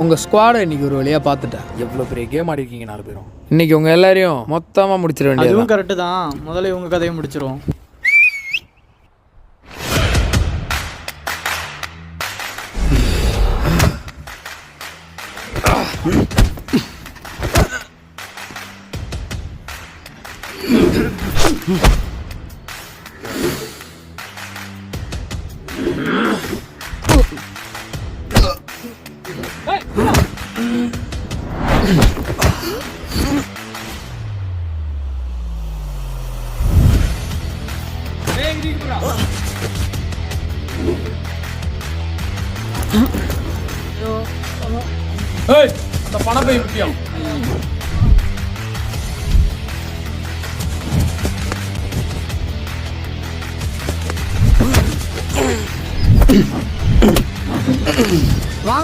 உங்கள் ஸ்குவாடை இன்னைக்கு ஒரு வழியாக பார்த்துட்டேன். எவ்வளோ பெரிய கேம் ஆடிருக்கீங்க 4 பேரும். இன்னைக்கு உங்கள் எல்லாரையும் மொத்தமாக முடிச்சிட வேண்டியது. அதுவும் கரெக்டு தான். முதல்ல இவங்க கதையை முடிச்சிருவோம். அந்த பணம் போய் முக்கியம்.